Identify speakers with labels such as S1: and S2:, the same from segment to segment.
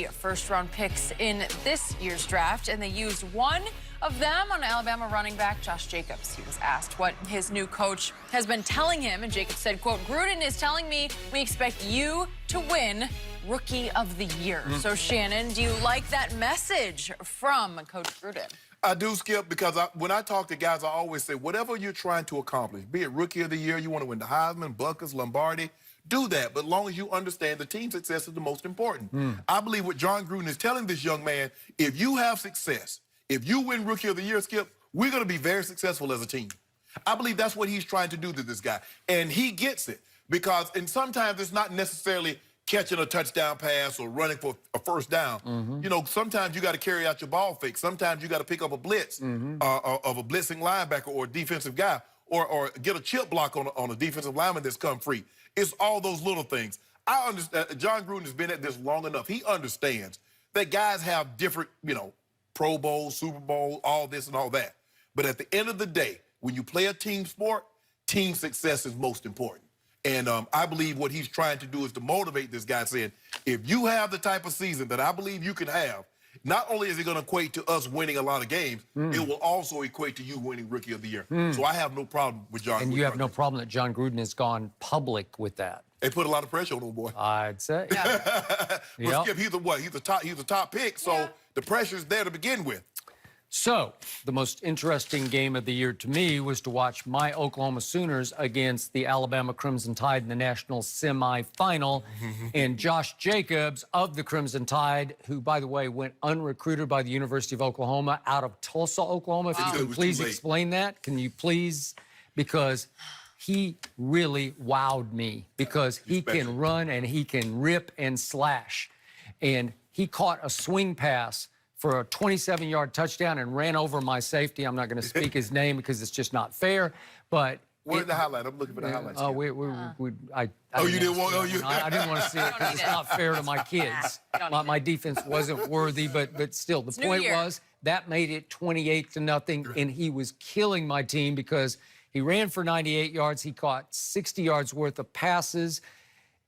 S1: 3 first-round picks in this year's draft, and they used one of them on Alabama running back Josh Jacobs. He was asked what his new coach has been telling him, and Jacobs said, quote, "Gruden is telling me we expect you to win Rookie of the Year." So, Shannon, do you like that message from Coach Gruden?
S2: I do, Skip, because when I talk to guys, I always say, whatever you're trying to accomplish, be it Rookie of the Year, you want to win the Heisman, Buckets, Lombardi, do that. But as long as you understand the team success is the most important. I believe what John Gruden is telling this young man, if you have success, if you win Rookie of the Year, Skip, we're going to be very successful as a team. I believe that's what he's trying to do to this guy. And he gets it because, and sometimes it's not necessarily catching a touchdown pass or running for a first down. You know, sometimes you got to carry out your ball fake. Sometimes you got to pick up a blitz of a blitzing linebacker or a defensive guy or get a chip block on a defensive lineman that's come free. It's all those little things. I understand. John Gruden has been at this long enough. He understands that guys have different, you know, Pro Bowl, Super Bowl, all this and all that. But at the end of the day, when you play a team sport, team success is most important. And I believe what he's trying to do is to motivate this guy, saying, if you have the type of season that I believe you can have, not only is it going to equate to us winning a lot of games, it will also equate to you winning Rookie of the Year. So I have no problem with John Gruden.
S3: And you have no problem that John Gruden has gone public with that.
S2: They put a lot of pressure on him, boy.
S3: I'd say.
S2: Well, Skip, he's a top pick, so the pressure's there to begin with.
S3: So, the most interesting game of the year to me was to watch my Oklahoma Sooners against the Alabama Crimson Tide in the national semifinal. And Josh Jacobs of the Crimson Tide, who, by the way, went unrecruited by the University of Oklahoma out of Tulsa, Oklahoma. If you can please explain that. Can you please? Because he really wowed me because he can run and he can rip and slash. And he caught a swing pass for a 27-yard touchdown and ran over my safety. I'm not going to speak his name because it's just not fair. But
S2: where's the highlight? I'm looking for the highlights.
S3: Oh,
S2: you didn't want? Oh, you?
S3: I didn't want to see it because it's not fair to my kids. My defense wasn't worthy, but still, the point was that made it 28-0, and he was killing my team because he ran for 98 yards. He caught 60 yards worth of passes.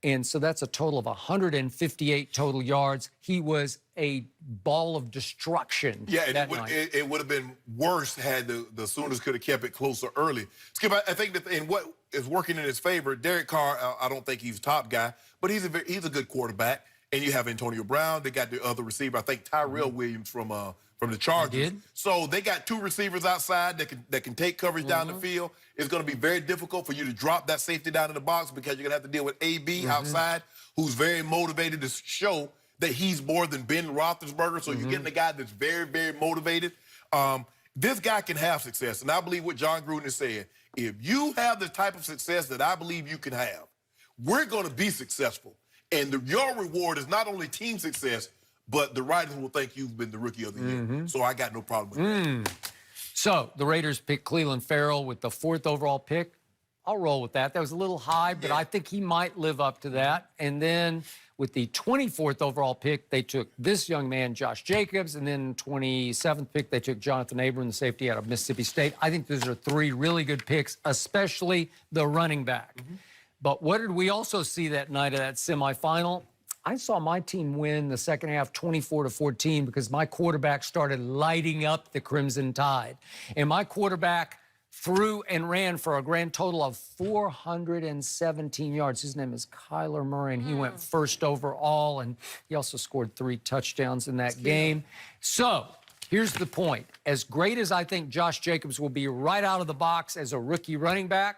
S3: And so that's a total of 158 total yards. He was a ball of destruction.
S2: Yeah, and it would have been worse had the Sooners could have kept it closer early. Skip, I think that in what is working in his favor, Derek Carr, I don't think he's a top guy, but he's a good quarterback. And you have Antonio Brown. They got the other receiver, I think Tyrell Williams from the Chargers. So they got two receivers outside that can take coverage down the field. It's going to be very difficult for you to drop that safety down in the box because you're going to have to deal with AB outside, who's very motivated to show that he's more than Ben Roethlisberger. So you're getting a guy that's very, very motivated. This guy can have success, and I believe what John Gruden is saying, if you have the type of success that I believe you can have, we're going to be successful. And your reward is not only team success, but the writers will think you've been the Rookie of the Year. So I got no problem with that.
S3: So the Raiders picked Clelin Ferrell with the 4th overall pick. I'll roll with that. That was a little high, but I think he might live up to that. And then with the 24th overall pick, they took this young man, Josh Jacobs, and then 27th pick, they took Jonathan Abram, the safety out of Mississippi State. I think those are 3 really good picks, especially the running back. But what did we also see that night of that semifinal? I saw my team win the second half 24-14 because my quarterback started lighting up the Crimson Tide. And my quarterback threw and ran for a grand total of 417 yards. His name is Kyler Murray, and he went first overall, and he also scored 3 touchdowns in that game. So here's the point. As great as I think Josh Jacobs will be right out of the box as a rookie running back,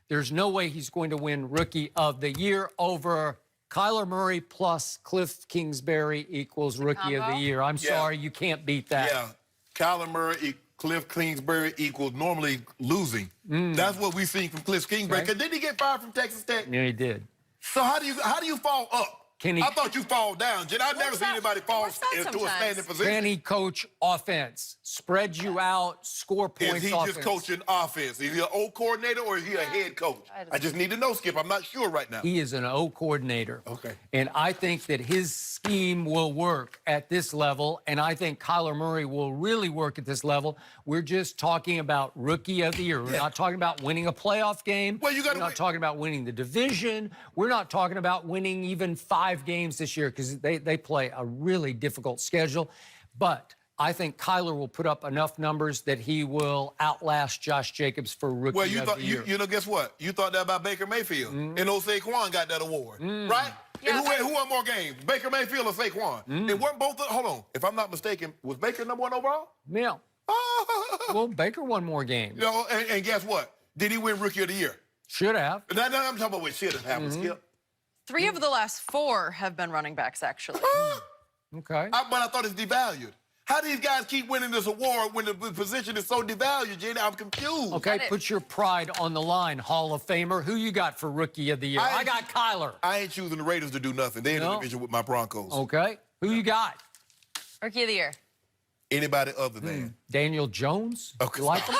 S3: there's no way he's going to win Rookie of the Year over Kyler Murray plus Cliff Kingsbury equals Rookie of the Year. I'm sorry, you can't beat that.
S2: Yeah, Kyler Murray, Cliff Kingsbury equals normally losing. That's what we've seen from Cliff Kingsbury. Because didn't he get fired from Texas Tech?
S3: Yeah, he did.
S2: So how do you fall up? I thought you fall down, Jen. I've never seen anybody fall into a standing position.
S3: Can he coach offense? Spread you out, score points.
S2: Is he just coaching offense? Is he an O coordinator or is he a head coach? I just need to know, Skip. I'm not sure right now.
S3: He is an O coordinator.
S2: Okay.
S3: And I think that his scheme will work at this level, and I think Kyler Murray will really work at this level. We're just talking about Rookie of the Year. We're not talking about winning a playoff game.
S2: Well, we're
S3: not talking about winning the division. We're not talking about winning even 5 5 games this year because they play a really difficult schedule. But I think Kyler will put up enough numbers that he will outlast Josh Jacobs for Rookie
S2: Well, you
S3: of
S2: thought
S3: the Year.
S2: you know, guess what? You thought that about Baker Mayfield, and old Saquon got that award, right?
S1: Yeah,
S2: and who won more games, Baker Mayfield or Saquon? And weren't both? Hold on, if I'm not mistaken, was Baker number 1 overall?
S3: Yeah. Well, Baker won more games.
S2: You know, and guess what? Did he win Rookie of the Year?
S3: Should have.
S2: No, I'm talking about what should have happened, Skip.
S1: 3 of the last 4 have been running backs, actually.
S3: Okay.
S2: But I thought it's devalued. How do these guys keep winning this award when the position is so devalued, Jenny? I'm confused.
S3: Okay, put your pride on the line, Hall of Famer. Who you got for Rookie of the Year? I got Kyler.
S2: I ain't choosing the Raiders to do nothing. They're in the division with my Broncos.
S3: Okay. Who you got?
S1: Rookie of the Year.
S2: Anybody other than
S3: Daniel Jones?
S2: Okay.
S3: You like him?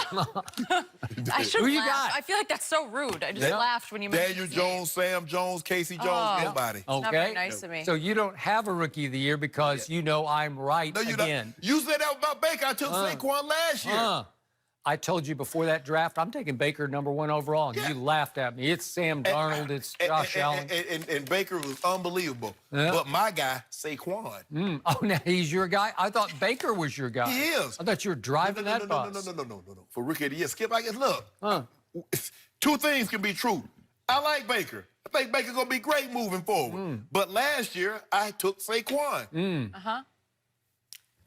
S1: I should
S3: Who you
S1: laugh.
S3: got?
S1: I feel like that's so rude. I just laughed when you mentioned
S2: Daniel
S1: his name.
S2: Jones, Sam Jones, Casey Jones, nobody.
S3: Okay.
S1: Not very nice to me.
S3: So you don't have a Rookie of the Year because you know I'm right
S2: No, you
S3: again.
S2: don't. You said that about Baker. I took Saquon last year.
S3: I told you before that draft, I'm taking Baker number 1 overall, and you laughed at me. It's Sam Darnold, it's Josh Allen.
S2: And Baker was unbelievable. But my guy, Saquon.
S3: Oh, now he's your guy? I thought Baker was your guy.
S2: He is.
S3: I thought you were driving that bus.
S2: No. For Rookie of the Year, Skip, I guess, look. 2 things can be true. I like Baker. I think Baker's going to be great moving forward. But last year, I took Saquon.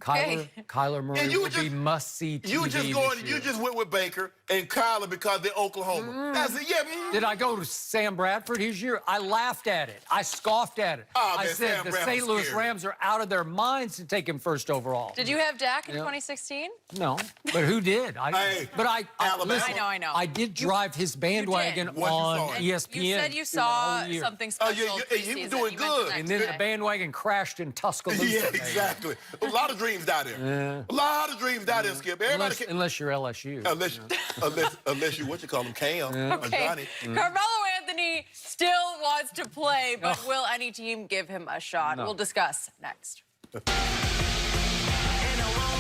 S3: Kyler Murray
S2: And you
S3: will be
S2: just-
S3: must-see TV
S2: You
S3: this year.
S2: just went with Baker and Kyler because they're Oklahoma. That's it, yeah.
S3: Did I go to Sam Bradford his year? I laughed at it. I scoffed at it. I
S2: man,
S3: said
S2: Sam
S3: the
S2: Bradford's
S3: St. Louis
S2: scary.
S3: Rams are out of their minds to take him first overall.
S1: Did you have Dak in 2016?
S3: No, but who did?
S2: Hey,
S3: Alabama. Listen,
S1: I know.
S3: I did drive his bandwagon
S2: Once you saw
S3: on
S2: it.
S3: ESPN.
S1: You said you
S3: through the
S1: saw
S3: whole year.
S1: something special.
S2: you were
S1: preseason.
S2: doing
S1: You mentioned
S2: good.
S1: that
S3: And then
S1: today.
S3: the bandwagon crashed in Tuscaloosa.
S2: Yeah,
S3: baby.
S2: exactly. A lot of dreams out there. A lot of dreams out there, Skip. Everybody
S3: Unless you're LSU.
S2: unless you what you call them, Cam or
S1: Okay.
S2: Johnny.
S1: Carmelo Anthony still wants to play, but will any team give him a shot?
S3: No.
S1: We'll discuss next.
S4: In a room